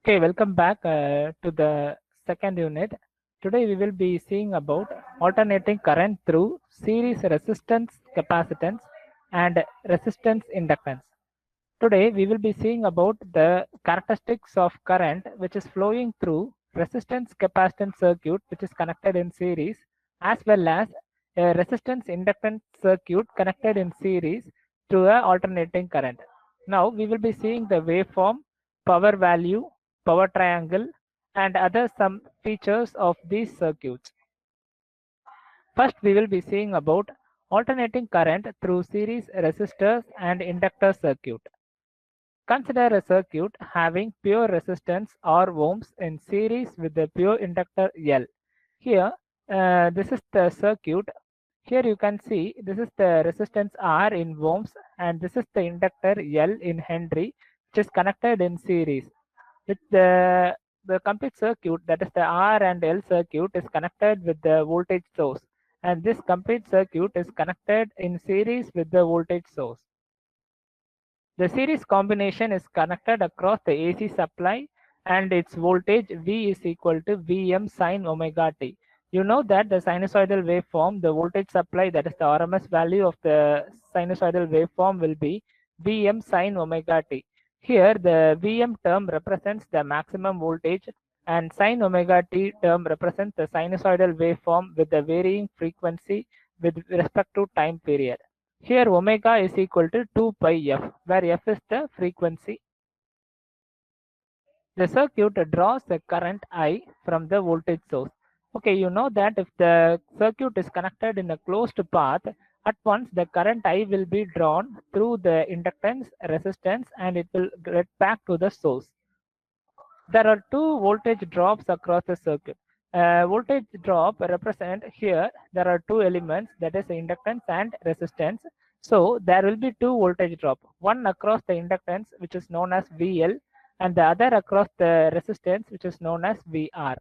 Okay, welcome back to the second unit. Today we will be seeing about alternating current through series resistance capacitance and resistance inductance. Today we will be seeing about the characteristics of current which is flowing through resistance capacitance circuit which is connected in series, as well as a resistance inductance circuit connected in series to a alternating current. Now we will be seeing the waveform, power value, power triangle, and other some features of these circuits. First, we will be seeing about alternating current through series resistors and inductor circuit. Consider a circuit having pure resistance R ohms in series with the pure inductor L. Here, this is the circuit. Here you can see this is the resistance R in ohms and this is the inductor L in Henry, which is connected in series. With the complete circuit, that is the R and L circuit, is connected with the voltage source, and this complete circuit is connected in series with the voltage source. The series combination is connected across the AC supply and its voltage V is equal to Vm sin omega t. You know that the sinusoidal waveform, the voltage supply, that is the RMS value of the sinusoidal waveform, will be Vm sin omega t. Here the Vm term represents the maximum voltage and sin omega t term represents the sinusoidal waveform with the varying frequency with respect to time period. Here omega is equal to 2 pi f, where f is the frequency. The circuit draws the current I from the voltage source. Okay, you know that if the circuit is connected in a closed path, at once the current I will be drawn through the inductance, resistance, and it will get back to the source. There are two voltage drops across the circuit. Voltage drop represent here there are two elements, that is inductance and resistance. So there will be two voltage drop, one across the inductance which is known as VL and the other across the resistance which is known as VR.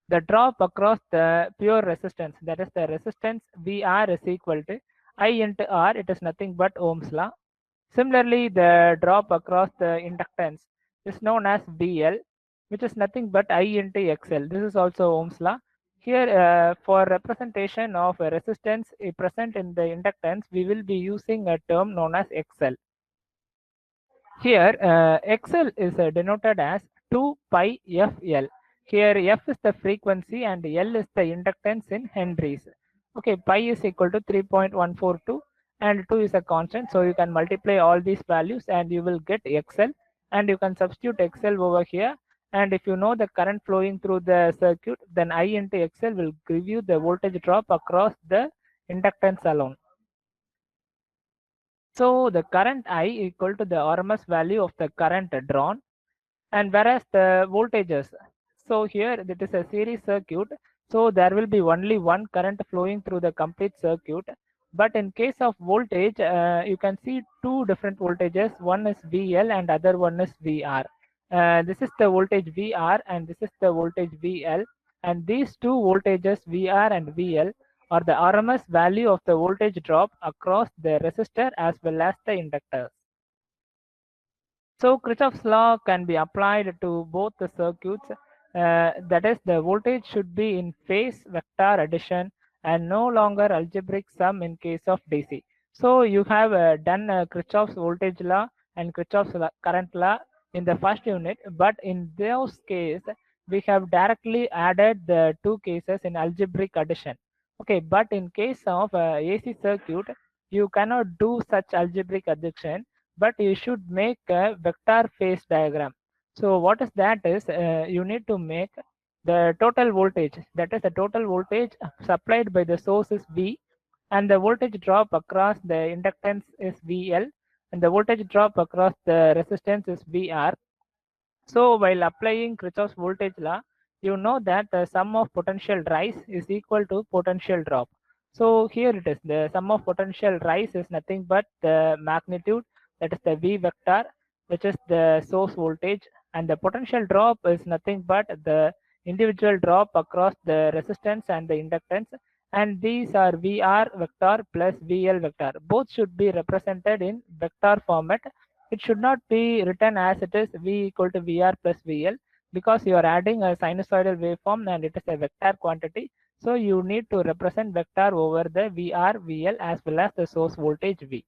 The drop across the pure resistance, that is the resistance VR, is equal to I into R. It is nothing but Ohm's law. Similarly, the drop across the inductance is known as VL, which is nothing but I into XL. This is also Ohm's law. Here, for representation of a resistance present in the inductance, we will be using a term known as XL. Here, XL is denoted as 2 pi FL. Here, F is the frequency and L is the inductance in Henries. Okay, pi is equal to 3.142 and 2 is a constant. So you can multiply all these values and you will get XL, and you can substitute XL over here. And if you know the current flowing through the circuit, then I into XL will give you the voltage drop across the inductance alone. So the current I equal to the RMS value of the current drawn, and whereas the voltages, so here it is a series circuit, so there will be only one current flowing through the complete circuit. But in case of voltage, you can see two different voltages, one is VL and other one is VR. This is the voltage VR and this is the voltage VL, and these two voltages VR and VL are the RMS value of the voltage drop across the resistor as well as the inductors. So Kirchhoff's law can be applied to both the circuits. That is, the voltage should be in phase vector addition and no longer algebraic sum in case of DC. So you have done Kirchhoff's voltage law and Kirchhoff's current law in the first unit, but in those cases we have directly added the two cases in algebraic addition. Okay, but in case of AC circuit, you cannot do such algebraic addition, but you should make a vector phase diagram. So what is that is, you need to make the total voltage, that is the total voltage supplied by the source is V, and the voltage drop across the inductance is VL, and the voltage drop across the resistance is VR. So while applying Kirchhoff's voltage law, you know that the sum of potential rise is equal to potential drop. So here it is, the sum of potential rise is nothing but the magnitude, that is the V vector, which is the source voltage, and the potential drop is nothing but the individual drop across the resistance and the inductance, and these are VR vector plus VL vector. Both should be represented in vector format, it should not be written as it is V equal to VR plus VL, because you are adding a sinusoidal waveform and it is a vector quantity. So you need to represent vector over the VR, VL as well as the source voltage V.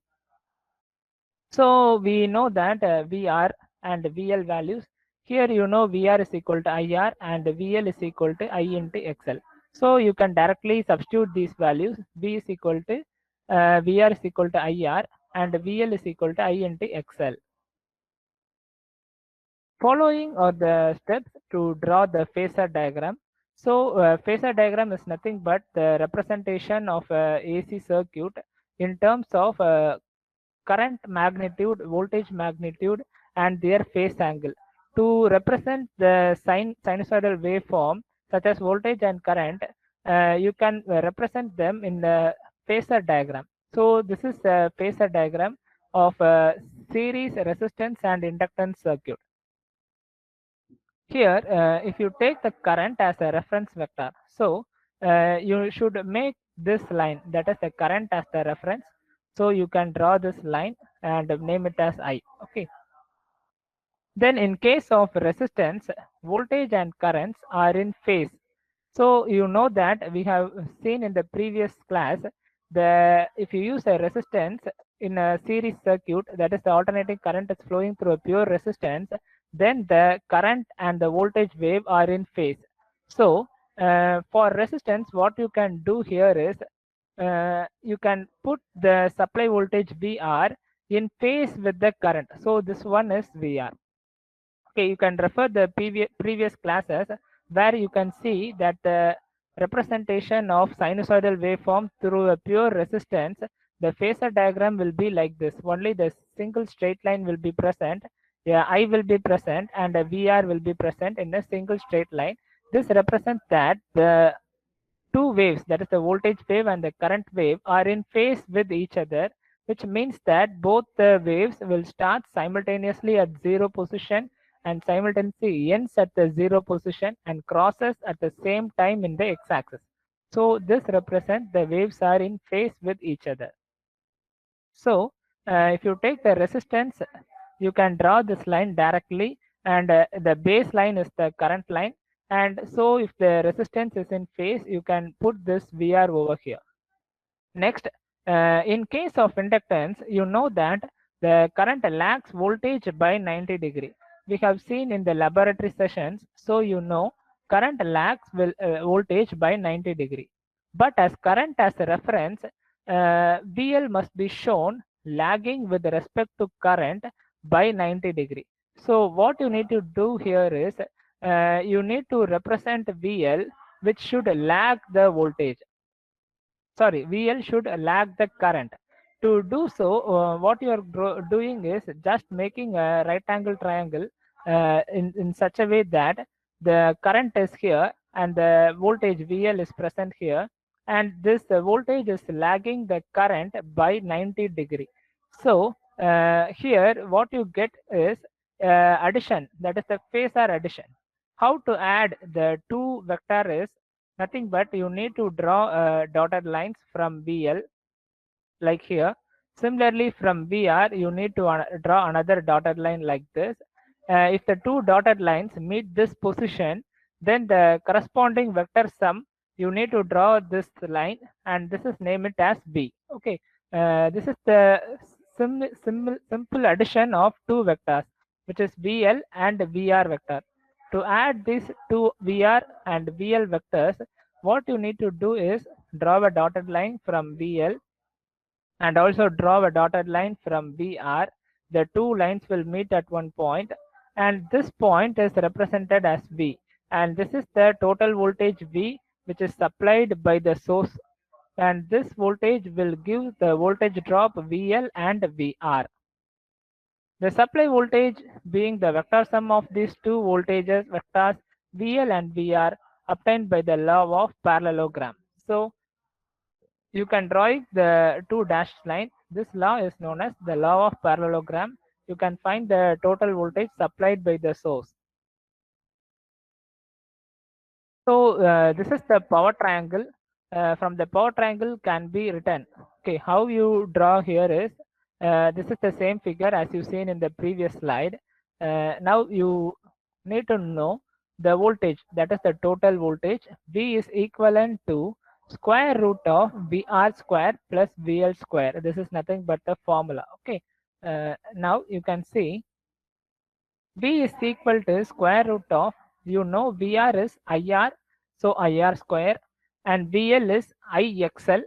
So we know that VR and VL values. Here you know VR is equal to IR and VL is equal to I into XL. So you can directly substitute these values. V is equal to VR is equal to IR and VL is equal to I into XL. Following are the steps to draw the phasor diagram. So phasor diagram is nothing but the representation of AC circuit in terms of current magnitude, voltage magnitude, and their phase angle. To represent the sinusoidal waveform, such as voltage and current, you can represent them in the phasor diagram. So this is a phasor diagram of a series resistance and inductance circuit. Here, if you take the current as a reference vector, so you should make this line, that is the current, as the reference. So you can draw this line and name it as I. Okay. Then in case of resistance, voltage and currents are in phase. So you know that we have seen in the previous class, if you use a resistance in a series circuit, that is the alternating current is flowing through a pure resistance, then the current and the voltage wave are in phase. So for resistance, what you can do here is you can put the supply voltage VR in phase with the current. So this one is VR. Okay, you can refer the previous classes where you can see that the representation of sinusoidal waveform through a pure resistance, the phasor diagram will be like this. Only the single straight line will be present. Yeah, I will be present and a VR will be present in a single straight line. This represents that the two waves, that is the voltage wave and the current wave, are in phase with each other, which means that both the waves will start simultaneously at zero position and simultaneously ends at the zero position and crosses at the same time in the x-axis. So this represents the waves are in phase with each other. So if you take the resistance, you can draw this line directly, and the base line is the current line. And so if the resistance is in phase, you can put this VR over here. Next, in case of inductance, you know that the current lags voltage by 90 degree. We have seen in the laboratory sessions, so you know current lags voltage by 90 degree. But as current as a reference, VL must be shown lagging with respect to current by 90 degree. So what you need to do here is you need to represent VL, which should lag the voltage. Sorry, VL should lag the current. To do so, what you are doing is just making a right angle triangle in such a way that the current is here and the voltage VL is present here, and this voltage is lagging the current by 90 degree. So here what you get is addition, that is the phasor addition. How to add the two vector is nothing but you need to draw dotted lines from VL like here. Similarly, from VR, you need to draw another dotted line like this. If the two dotted lines meet this position, then the corresponding vector sum, you need to draw this line, and this is name it as B. Okay, this is the simple addition of two vectors, which is VL and VR vector. To add these two VR and VL vectors, what you need to do is draw a dotted line from VL and also draw a dotted line from VR. The two lines will meet at one point, and this point is represented as V. And this is the total voltage V, which is supplied by the source. And this voltage will give the voltage drop VL and VR. The supply voltage being the vector sum of these two voltages vectors VL and VR obtained by the law of parallelogram. So you can draw the two dashed lines. This law is known as the law of parallelogram. You can find the total voltage supplied by the source. So this is the power triangle. From the power triangle can be written. Okay, how you draw here is This is the same figure as you seen in the previous slide. Now you need to know the voltage, that is the total voltage. V is equivalent to square root of VR square plus VL square. This is nothing but the formula. Okay. Now you can see V is equal to square root of, you know, VR is IR, so IR square, and VL is IXL.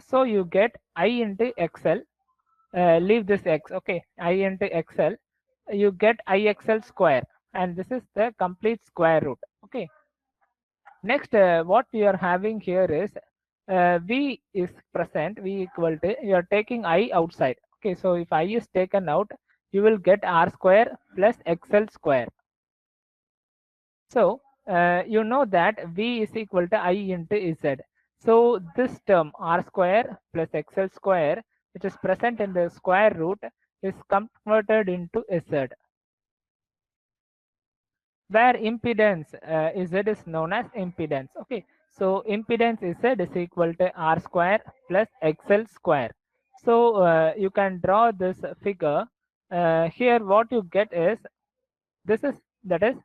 So you get I into XL. Leave this X, okay, I into XL. You get IXL square, and this is the complete square root. Okay. Next, what we are having here is V is present, V equal to, you are taking I outside. Okay, so if I is taken out, you will get R square plus XL square. So you know that V is equal to I into Z. So this term R square plus XL square, which is present in the square root, is converted into Z, where impedance Z is known as impedance. Okay, so impedance Z is equal to R square plus XL square. So you can draw this figure. Here what you get is, this is, that is,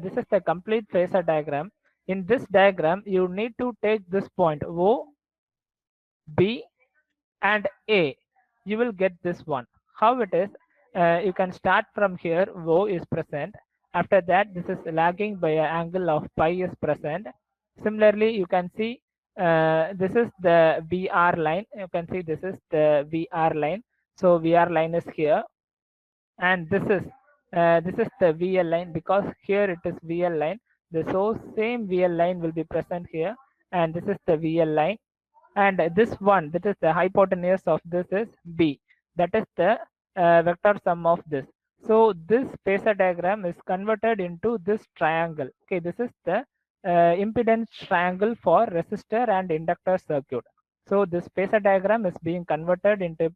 this is the complete phasor diagram. In this diagram, you need to take this point O, B, and A. You will get this one. How it is? You can start from here. O is present. After that, this is lagging by an angle of pi is present. Similarly, you can see this is the VR line. You can see this is the VR line. So VR line is here, and this is the VL line, because here it is VL line. So same VL line will be present here, and this is the VL line, and this one, that is the hypotenuse of this, is B. That is the vector sum of this. So this phasor diagram is converted into this triangle. Okay, this is the impedance triangle for resistor and inductor circuit. So this phasor diagram is being converted into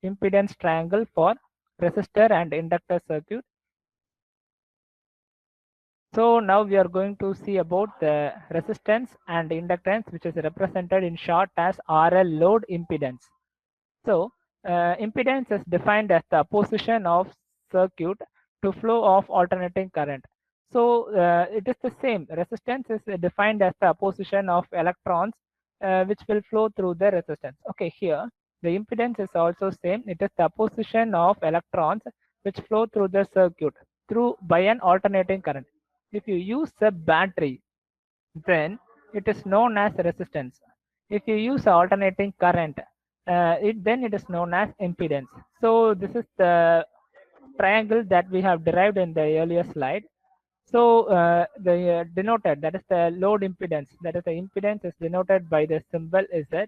impedance triangle for resistor and inductor circuit. So now we are going to see about the resistance and inductance, which is represented in short as RL, load impedance. So impedance is defined as the opposition of circuit to flow of alternating current. So it is the same. Resistance is defined as the opposition of electrons which will flow through the resistance. Okay, here the impedance is also same. It is the opposition of electrons which flow through the circuit through by an alternating current. If you use a battery, then it is known as resistance. If you use alternating current, then it is known as impedance. So this is the triangle that we have derived in the earlier slide. So the denoted, that is the load impedance, that is the impedance, is denoted by the symbol Z.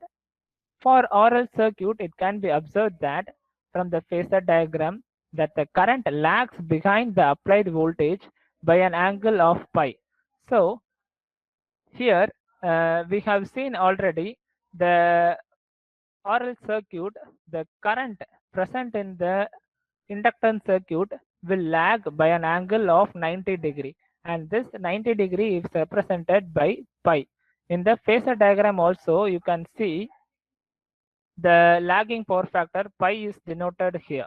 For RL circuit, it can be observed that from the phasor diagram that the current lags behind the applied voltage by an angle of pi. So here we have seen already the RL circuit, the current present in the inductance circuit will lag by an angle of 90°, and this 90° is represented by pi. In the phasor diagram also, you can see the lagging power factor pi is denoted here.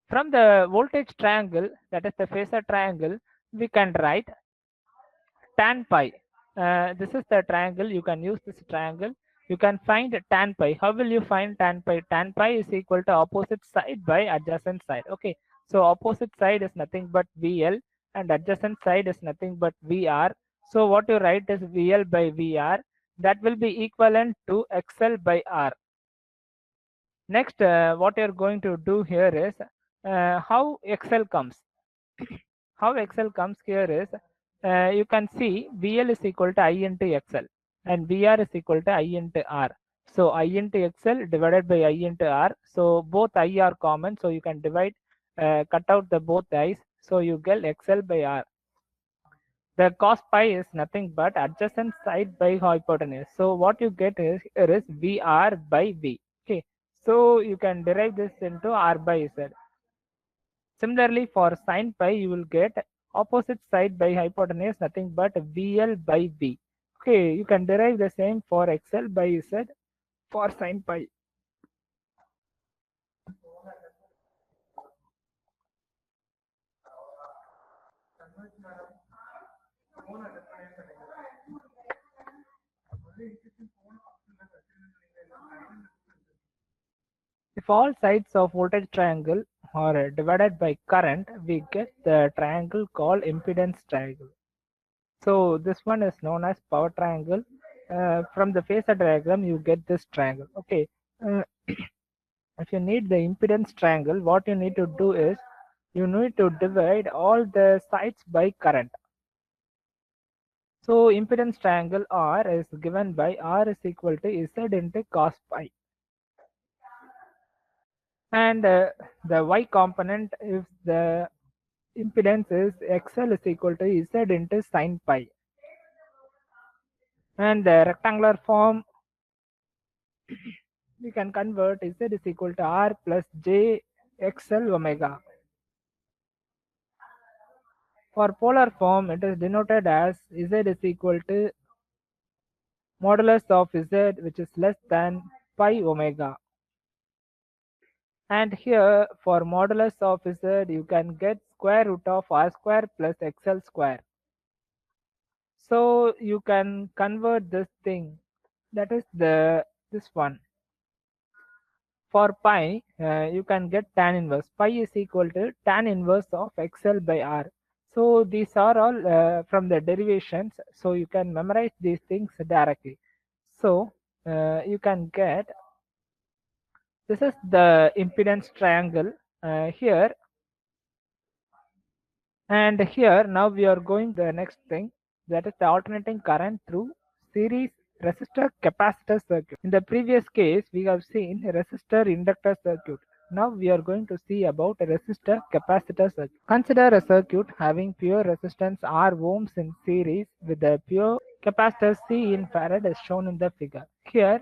From the voltage triangle, that is the phasor triangle, we can write tan pi. This is the triangle. You can use this triangle. You can find tan pi. How will you find tan pi? Tan pi is equal to opposite side by adjacent side. Okay, so opposite side is nothing but VL, and adjacent side is nothing but VR. So what you write is VL by VR. That will be equivalent to XL by R. Next, what you're going to do here is how XL comes. How XL comes here is, you can see VL is equal to I into XL, and VR is equal to I into R. So I into XL divided by I into R. So both I are common, so you can divide, cut out the both i's. So you get XL by R. The cos pi is nothing but adjacent side by hypotenuse. So what you get is, here is VR by V. Okay, so you can derive this into R by Z. Similarly, for sin pi, you will get opposite side by hypotenuse, nothing but VL by V. Okay, you can derive the same for XL by Z for sin pi. If all sides of voltage triangle are divided by current, we get the triangle called impedance triangle. So this one is known as power triangle. From the phasor diagram, you get this triangle. Okay. Uh, if you need the impedance triangle, what you need to do is you need to divide all the sides by current. So impedance triangle R is given by R is equal to Z into cos pi. And the Y component, if the impedance is XL is equal to Z into sin pi. And the rectangular form, we can convert Z is equal to R plus J XL omega. For polar form, it is denoted as Z is equal to modulus of Z, which is less than pi omega. And here for modulus of Z, you can get square root of R square plus XL square. So you can convert this thing, that is this one. For pi, you can get tan inverse. Pi is equal to tan inverse of XL by R. So these are all from the derivations. So you can memorize these things directly. So you can get, this is the impedance triangle here. And here now we are going the next thing, that is the alternating current through series resistor capacitor circuit. In the previous case we have seen resistor inductor circuit. Now we are going to see about a resistor capacitor circuit. Consider a circuit having pure resistance R ohms in series with a pure capacitor C in farad as shown in the figure. Here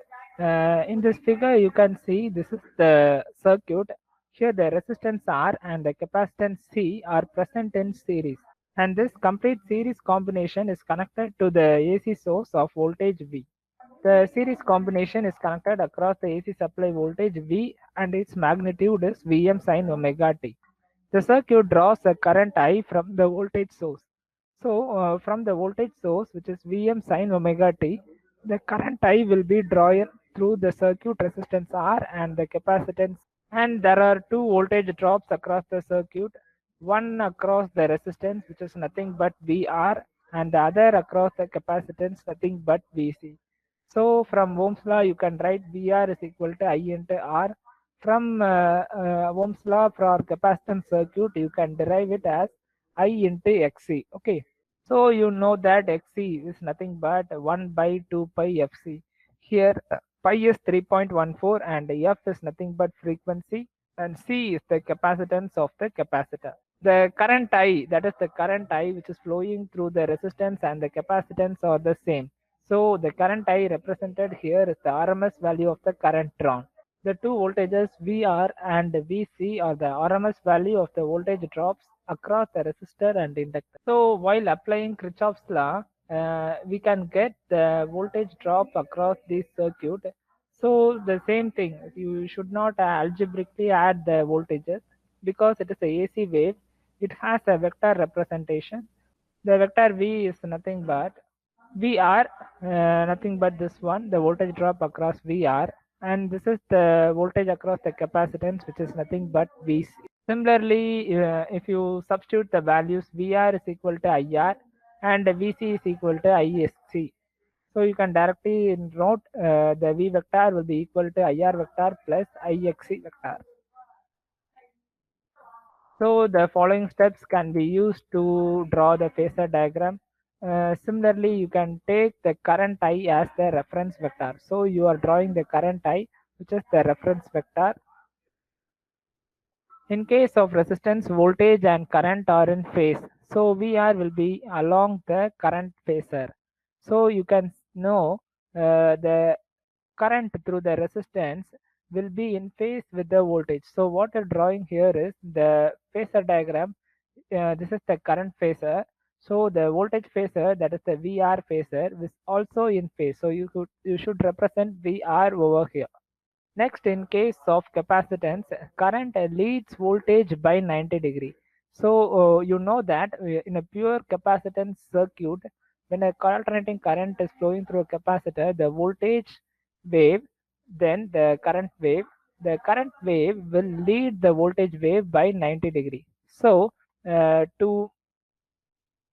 in this figure you can see this is the circuit. Here the resistance R and the capacitance C are present in series, and this complete series combination is connected to the AC source of voltage V. The series combination is connected across the AC supply voltage V and its magnitude is Vm sin omega t. The circuit draws a current I from the voltage source. So from the voltage source, which is Vm sin omega t, the current I will be drawn through the circuit resistance R and the capacitance. And there are two voltage drops across the circuit, one across the resistance, which is nothing but Vr, and the other across the capacitance, nothing but Vc. So from Ohm's law, you can write Vr is equal to I into R. From Ohm's law for capacitance circuit, you can derive it as I into Xc. Okay. So you know that Xc is nothing but 1 by 2 pi Fc. Here pi is 3.14 and F is nothing but frequency and C is the capacitance of the capacitor. The current I, that is the current I which is flowing through the resistance and the capacitance are the same. So the current I represented here is the RMS value of the current drawn. The two voltages VR and VC are the RMS value of the voltage drops across the resistor and inductor. So while applying Kirchhoff's law, we can get the voltage drop across this circuit. So the same thing, you should not algebraically add the voltages because it is a AC wave. It has a vector representation. The vector V is nothing but VR, nothing but this one, the voltage drop across VR, and this is the voltage across the capacitance, which is nothing but VC. Similarly, if you substitute the values, VR is equal to IR and VC is equal to ISC. So you can directly note the V vector will be equal to IR vector plus IXC vector. So the following steps can be used to draw the phasor diagram. Similarly, you can take the current I as the reference vector. So you are drawing the current I, which is the reference vector. In case of resistance, voltage and current are in phase. So VR will be along the current phasor. So you can know the current through the resistance will be in phase with the voltage. So what you're drawing here is the phasor diagram. This is the current phasor. So the voltage phasor, that is the VR phasor, is also in phase. So you should represent VR over here. Next, in case of capacitance, current leads voltage by 90 degree. So you know that in a pure capacitance circuit, when a alternating current is flowing through a capacitor, the voltage wave, then the current wave will lead the voltage wave by 90 degree. So to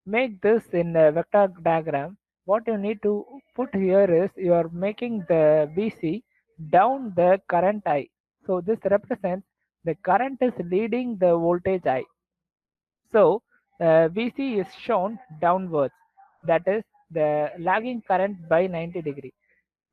make this in a vector diagram, what you need to put here is you are making the VC down the current I. So this represents the current is leading the voltage I. So VC is shown downwards, that is the lagging current by 90 degree.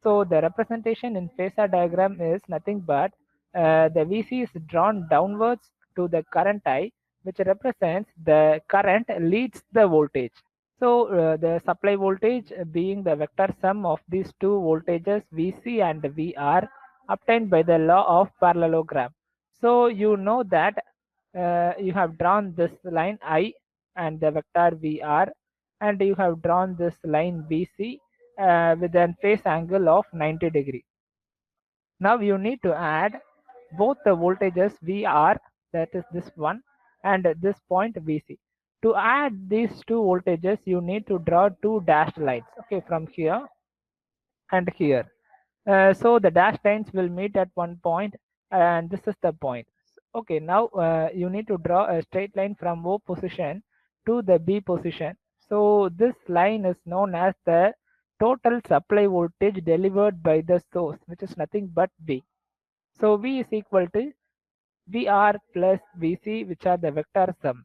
So the representation in phasor diagram is nothing but the VC is drawn downwards to the current I, which represents the current leads the voltage. So the supply voltage being the vector sum of these two voltages VC and VR obtained by the law of parallelogram. So you know that you have drawn this line I and the vector VR, and you have drawn this line BC with a phase angle of 90 degree. Now you need to add both the voltages VR, that is this one, and this point VC. To add these two voltages, you need to draw two dashed lines, okay, from here and here. So the dashed lines will meet at one point, and this is the point. Okay, now you need to draw a straight line from O position to the B position. So this line is known as the total supply voltage delivered by the source, which is nothing but V. So V is equal to VR plus VC, which are the vector sums.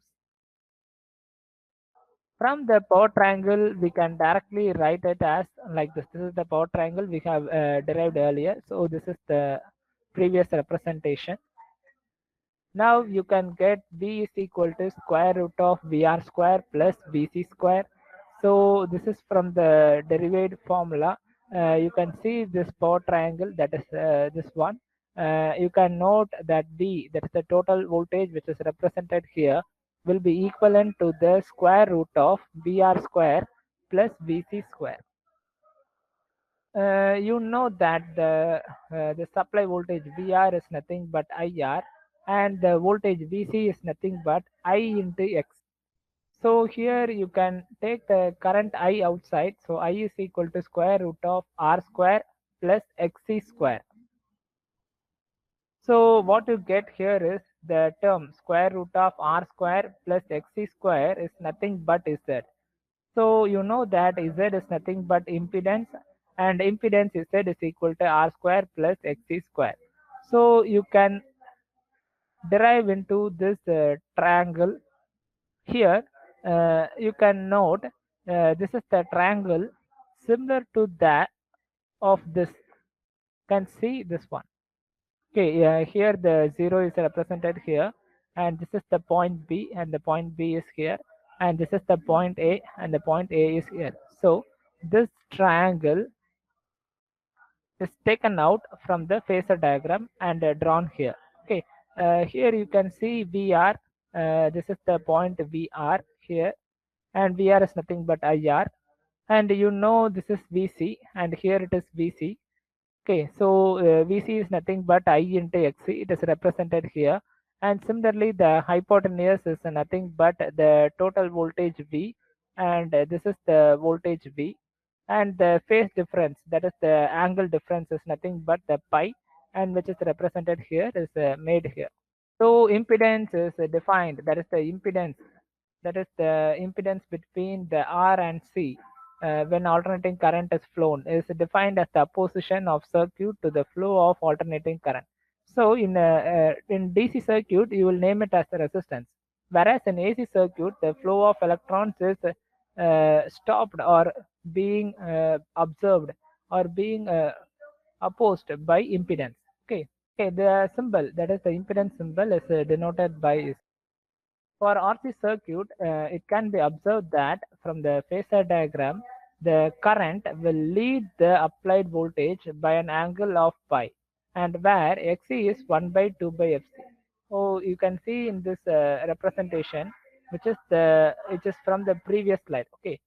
From the power triangle, we can directly write it as like this. This is the power triangle we have derived earlier. So this is the previous representation. Now you can get V is equal to square root of VR square plus VC square. So this is from the derived formula. You can see this power triangle, that is this one. You can note that V, that is the total voltage which is represented here, will be equivalent to the square root of VR square plus VC square. You know that the supply voltage VR is nothing but IR, and the voltage VC is nothing but I into X. So here you can take the current I outside. So I is equal to square root of R square plus XC square. So what you get here is the term square root of R square plus XC square is nothing but Z. So you know that Z is nothing but impedance, and impedance Z is equal to R square plus XC square. So you can derive into this triangle. Here you can note this is the triangle similar to that of this. Can see this one. Okay, here the 0 is represented here, and this is the point B, and the point B is here, and this is the point A, and the point A is here. So this triangle is taken out from the phasor diagram and drawn here. Okay, here you can see VR. This is the point VR here, and VR is nothing but IR, and you know this is VC, and here it is VC. Okay, so VC is nothing but I into XC. It is represented here, and similarly the hypotenuse is nothing but the total voltage V, and this is the voltage V, and the phase difference, that is the angle difference, is nothing but the pi, and which is represented here is made here. So impedance is defined, that is the impedance, that is the impedance between the R and C when alternating current is flown, is defined as the opposition of circuit to the flow of alternating current. So in DC circuit, you will name it as the resistance, whereas in AC circuit, the flow of electrons is stopped or being observed or being opposed by impedance. Okay. Okay, the symbol, that is the impedance symbol, is denoted by. For RC circuit, it can be observed that from the phasor diagram, the current will lead the applied voltage by an angle of pi, and where Xc is 1 by 2 by Fc. So you can see in this representation, which is from the previous slide. Okay,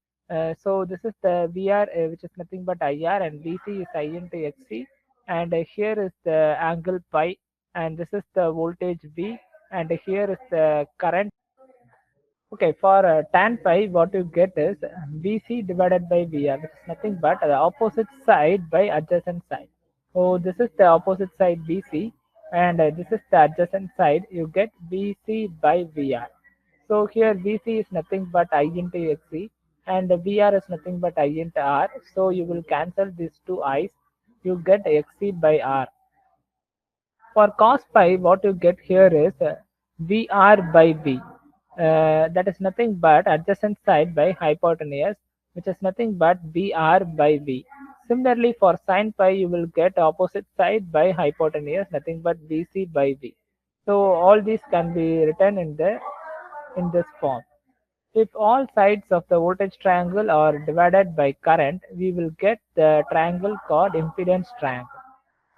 so this is the VR, which is nothing but IR, and VC is I into Xc, and here is the angle pi, and this is the voltage V, and here is the current. Okay, for tan pi, what you get is VC divided by VR, which is nothing but the opposite side by adjacent side. So this is the opposite side VC, and this is the adjacent side. You get VC by VR. So here VC is nothing but I into XC, and VR is nothing but I into R. So you will cancel these two I's. You get XC by R. For cos pi, what you get here is VR by V. That is nothing but adjacent side by hypotenuse, which is nothing but VR by V. Similarly, for sin pi, you will get opposite side by hypotenuse, nothing but VC by V. So all these can be written in this form. If all sides of the voltage triangle are divided by current, we will get the triangle called impedance triangle.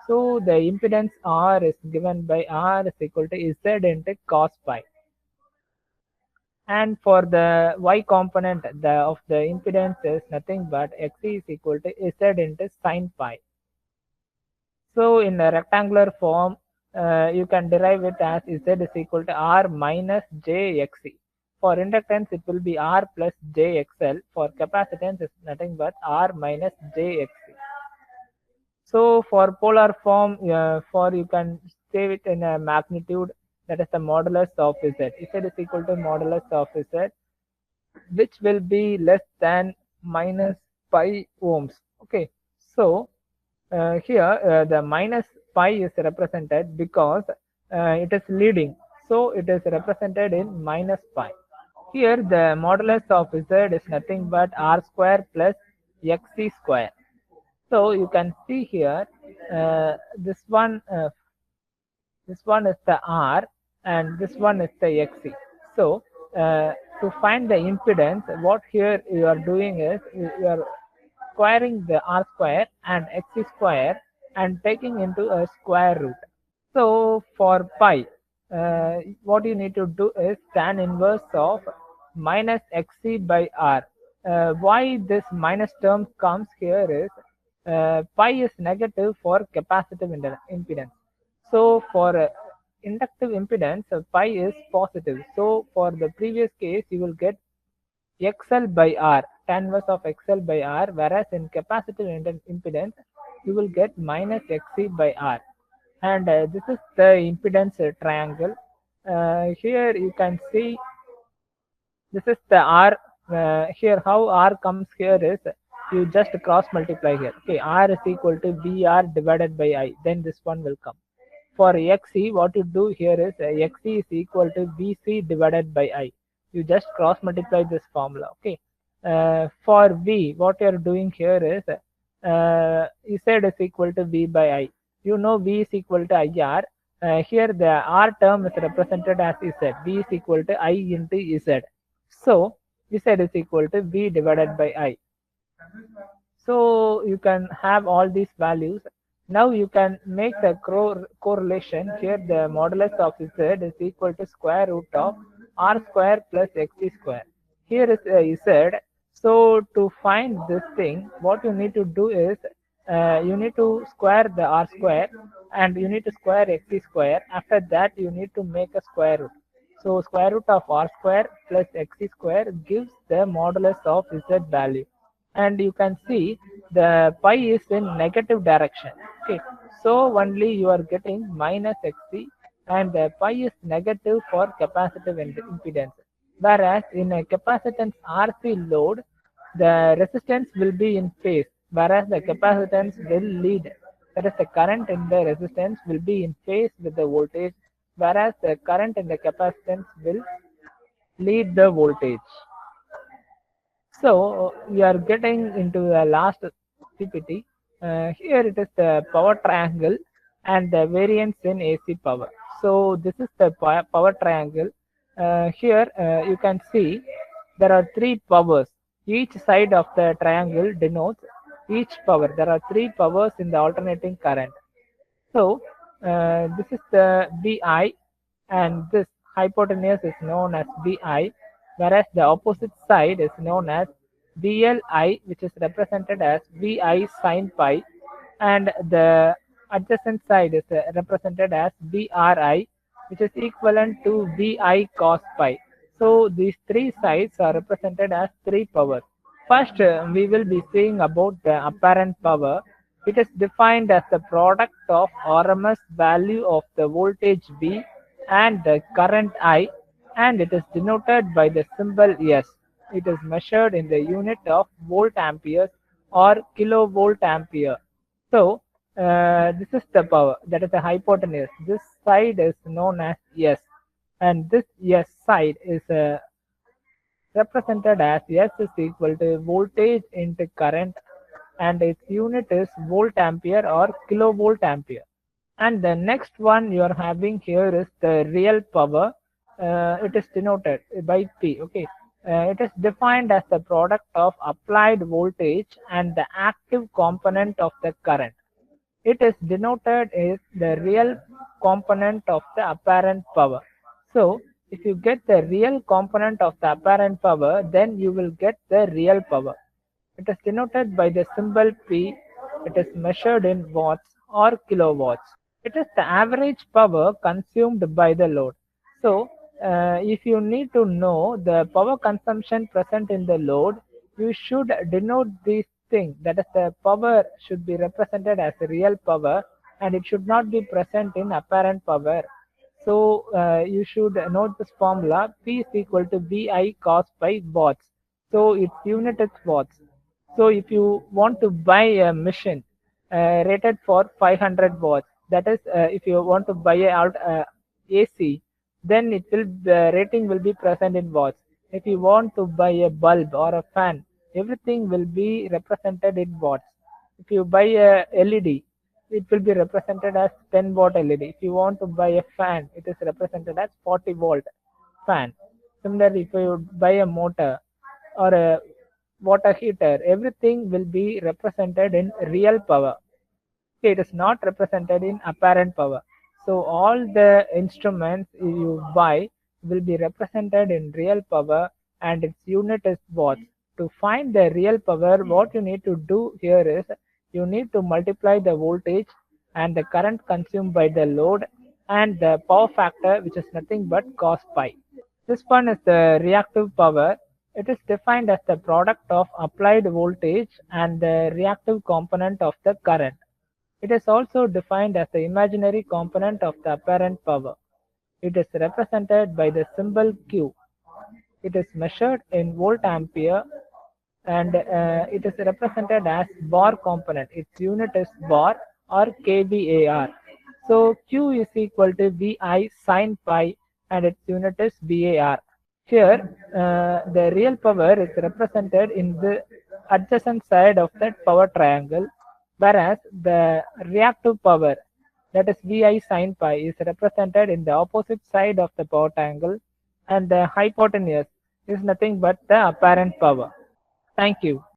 So the impedance R is given by R is equal to Z into cos pi. And for the Y component of the impedance is nothing but Xc is equal to Z into sin pi. So in a rectangular form, you can derive it as Z is equal to R minus JXc. For inductance, it will be R plus JXL. For capacitance, it's nothing but R minus JXc. So for polar form, for you can save it in a magnitude, that is the modulus of Z. Z is equal to modulus of Z, which will be less than minus pi ohms. Okay, so here the minus pi is represented because it is leading, so it is represented in minus pi. Here the modulus of Z is nothing but R square plus Xc square. So you can see here this one is the R and this one is the Xc. So to find the impedance, what here you are doing is you are squaring the R square and Xc square and taking into a square root. So for pi, what you need to do is tan inverse of minus Xc by R. Why this minus term comes here is pi is negative for capacitive impedance. So for inductive impedance, pi is positive. So for the previous case, you will get XL by R, tan inverse of XL by R, whereas in capacitive impedance, you will get minus Xc by R. And this is the impedance triangle. Here you can see this is the R. Here how R comes here is you just cross multiply here. Okay, R is equal to VR divided by I. Then this one will come. For Xc, what you do here is Xc is equal to Vc divided by I. You just cross multiply this formula. Okay. For V, what you are doing here is Z is equal to V by I. You know V is equal to IR. Here the R term is represented as Z. V is equal to I into Z. So Z is equal to V divided by I. So you can have all these values. Now you can make the correlation. Here the modulus of Z is equal to square root of R square plus Xc square. Here is Z. So to find this thing, what you need to do is you need to square the R square and you need to square Xc square. After that, you need to make a square root. So square root of R square plus Xc square gives the modulus of Z value. And you can see the pi is in negative direction. Okay, so only you are getting minus Xc, and the pi is negative for capacitive impedance. Whereas in a capacitance RC load, the resistance will be in phase, whereas the capacitance will lead. That is, the current in the resistance will be in phase with the voltage, whereas the current in the capacitance will lead the voltage. So we are getting into the last PPT. Here it is the power triangle and the variance in AC power. So this is the power triangle. Here you can see there are three powers. Each side of the triangle denotes each power. There are three powers in the alternating current. So this is the VI, and this hypotenuse is known as VI, whereas the opposite side is known as VLI, which is represented as VI sin pi, and the adjacent side is represented as VRI, which is equivalent to VI cos pi. So these three sides are represented as three powers. First, we will be seeing about the apparent power. It is defined as the product of RMS value of the voltage V and the current I, and it is denoted by the symbol S. It is measured in the unit of volt amperes or kilovolt ampere. So, this is the power, that is the hypotenuse. This side is known as S, and this S side is represented as S is equal to voltage into current, and its unit is volt ampere or kilovolt ampere. And the next one you are having here is the real power. It is denoted by P. Okay, it is defined as the product of applied voltage and the active component of the current. It is denoted as the real component of the apparent power. So, if you get the real component of the apparent power, then you will get the real power. It is denoted by the symbol P. It is measured in watts or kilowatts. It is the average power consumed by the load. So, if you need to know the power consumption present in the load, you should denote this thing, that is the power should be represented as real power, and it should not be present in apparent power. So, you should note this formula: P is equal to VI cos by watts. So, its unit is watts. So if you want to buy a machine rated for 500 watts, that is, if you want to buy AC, then it will the rating will be present in watts. If you want to buy a bulb or a fan, everything will be represented in watts. If you buy a LED, it will be represented as 10 watt LED. If you want to buy a fan, it is represented as 40-volt fan. Similarly, if you buy a motor or a water heater, everything will be represented in real power. Okay, it is not represented in apparent power. So all the instruments you buy will be represented in real power, and its unit is watts. To find the real power, what you need to do here is you need to multiply the voltage and the current consumed by the load and the power factor, which is nothing but cos pi. This one is the reactive power. It is defined as the product of applied voltage and the reactive component of the current. It is also defined as the imaginary component of the apparent power. It is represented by the symbol Q. It is measured in volt ampere, and it is represented as bar component. Its unit is bar or kVAR. So Q is equal to VI sin pi, and its unit is VAR. Here, the real power is represented in the adjacent side of that power triangle, whereas the reactive power, that is VI sin pi, is represented in the opposite side of the power triangle, and the hypotenuse is nothing but the apparent power. Thank you.